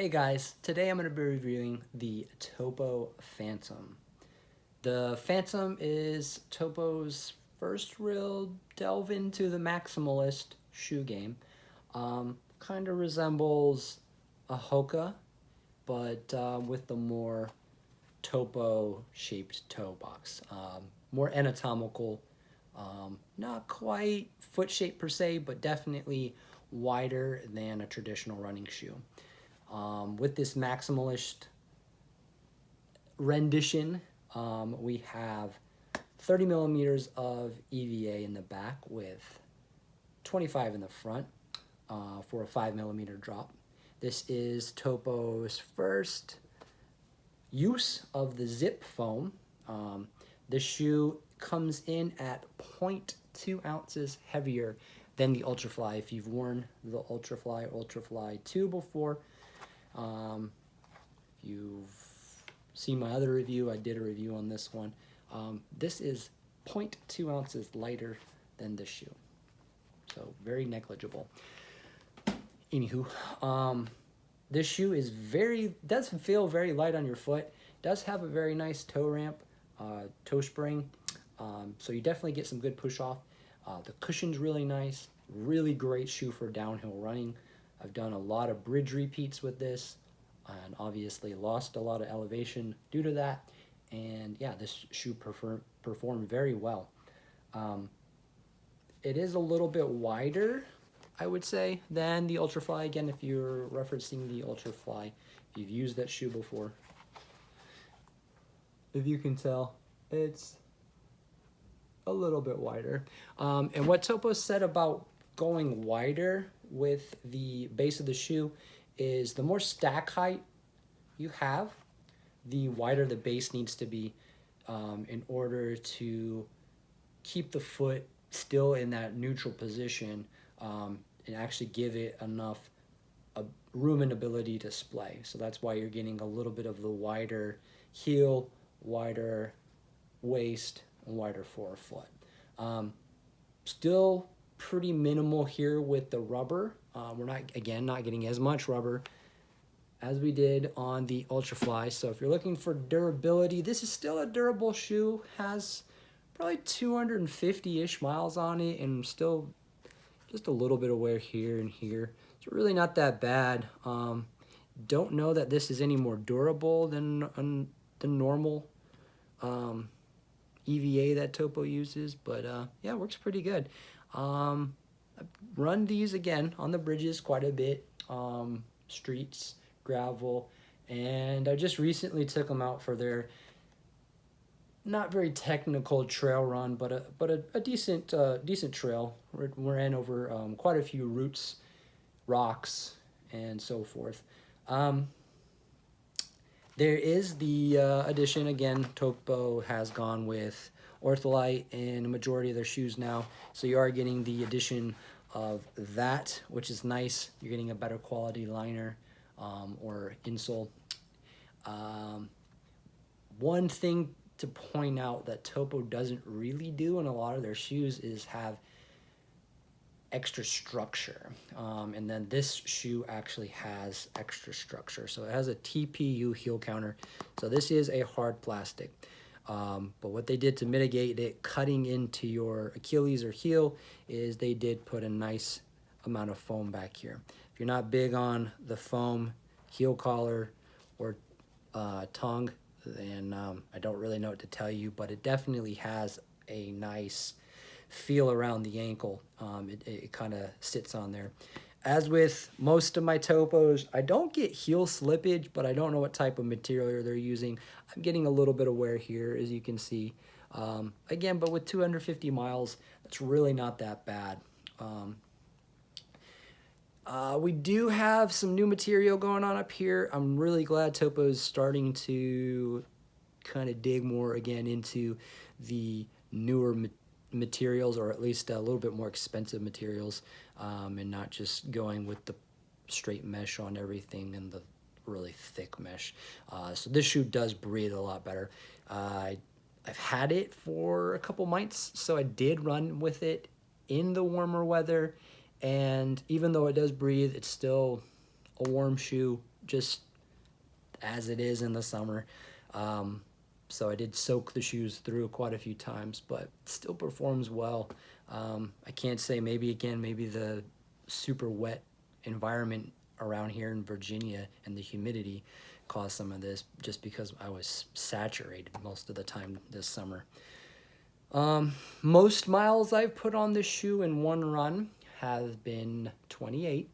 Hey guys, today I'm going to be reviewing the Topo Phantom. The Phantom is Topo's first real delve into the maximalist shoe game. Kind of resembles a Hoka, but with the more Topo-shaped toe box. More anatomical, not quite foot-shaped per se, but definitely wider than a traditional running shoe. With this maximalist rendition, we have 30 millimeters of EVA in the back with 25 in the front for a 5 millimeter drop. This is Topo's first use of the zip foam. The shoe comes in at 0.2 ounces heavier than the Ultrafly. If you've worn the Ultrafly 2 before, if you've seen my other review, I did a review on this one. This is 0.2 ounces lighter than this shoe, so very negligible. Anywho, this shoe is does feel very light on your foot. Does have a very nice toe ramp, toe spring, so you definitely get some good push off. The cushion's really nice, really great shoe for downhill running. I've done a lot of bridge repeats with this and obviously lost a lot of elevation due to that. And yeah, this shoe performed very well. It is a little bit wider, I would say, than the Ultrafly. Again, if you're referencing the Ultrafly, if you've used that shoe before, if you can tell, it's a little bit wider. And what Topo said about going wider with the base of the shoe is the more stack height you have, the wider the base needs to be in order to keep the foot still in that neutral position and actually give it enough room and ability to splay. So that's why you're getting a little bit of the wider heel, wider waist, and wider forefoot. Still pretty minimal here with the rubber. We're not getting as much rubber as we did on the Ultrafly. So if you're looking for durability, this is still a durable shoe. Has probably 250-ish miles on it and still just a little bit of wear here and here. It's really not that bad. Don't know that this is any more durable than the normal EVA that Topo uses, but yeah, it works pretty good. I've run these again on the bridges quite a bit, streets, gravel, and I just recently took them out for their not very technical trail run, but a decent trail. We ran over quite a few roots, rocks, and so forth. There is the addition, again, Topo has gone with Ortholite in a majority of their shoes now, so you are getting the addition of that, which is nice. You're getting a better quality liner or insole. One thing to point out that Topo doesn't really do in a lot of their shoes is have extra structure, and then this shoe actually has extra structure. So it has a TPU heel counter, so this is a hard plastic, but what they did to mitigate it cutting into your Achilles or heel is they did put a nice amount of foam back here. If you're not big on the foam heel collar or tongue, then I don't really know what to tell you, but it definitely has a nice feel around the ankle. It kind of sits on there. As with most of my Topos, I don't get heel slippage, but I don't know what type of material they're using. I'm getting a little bit of wear here, as you can see. Again, but with 250 miles, that's really not that bad. We do have some new material going on up here. I'm really glad Topo's starting to kind of dig more again into the newer materials, or at least a little bit more expensive materials, and not just going with the straight mesh on everything and the really thick mesh. So this shoe does breathe a lot better. I've had it for a couple months, so I did run with it in the warmer weather, and even though it does breathe, it's still a warm shoe, just as it is in the summer. So I did soak the shoes through quite a few times, but it still performs well. I can't say, maybe the super wet environment around here in Virginia and the humidity caused some of this, just because I was saturated most of the time this summer. Most miles I've put on this shoe in one run have been 28.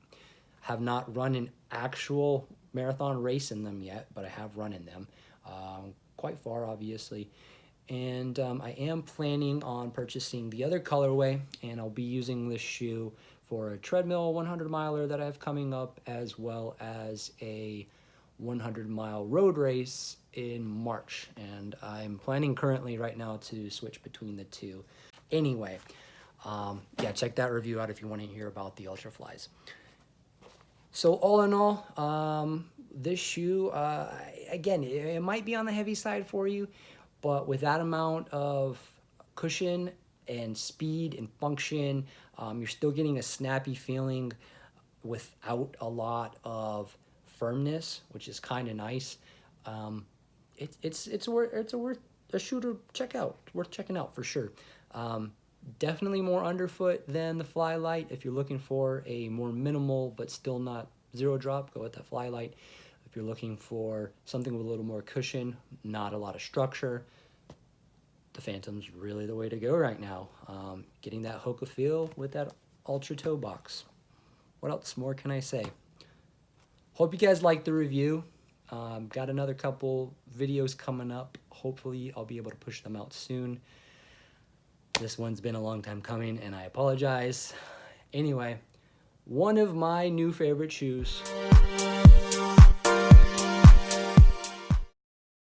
Have not run an actual marathon race in them yet, but I have run in them. Quite far, obviously. And I am planning on purchasing the other colorway, and I'll be using this shoe for a treadmill 100 miler that I have coming up, as well as a 100-mile road race in March. And I'm planning currently right now to switch between the two. Anyway, yeah, check that review out if you want to hear about the Ultraflies. So all in all, this shoe, again, it might be on the heavy side for you, but with that amount of cushion and speed and function, you're still getting a snappy feeling without a lot of firmness, which is kind of nice. It's worth a shoe to check out. Worth checking out for sure. Definitely more underfoot than the Flylight. If you're looking for a more minimal but still not zero drop, go with the Flylight. If you're looking for something with a little more cushion, not a lot of structure, the Phantom's really the way to go right now. Getting that Hoka feel with that Ultra toe box. What else more can I say? Hope you guys liked the review. Got another couple videos coming up. Hopefully I'll be able to push them out soon. This one's been a long time coming, and I apologize. Anyway, one of my new favorite shoes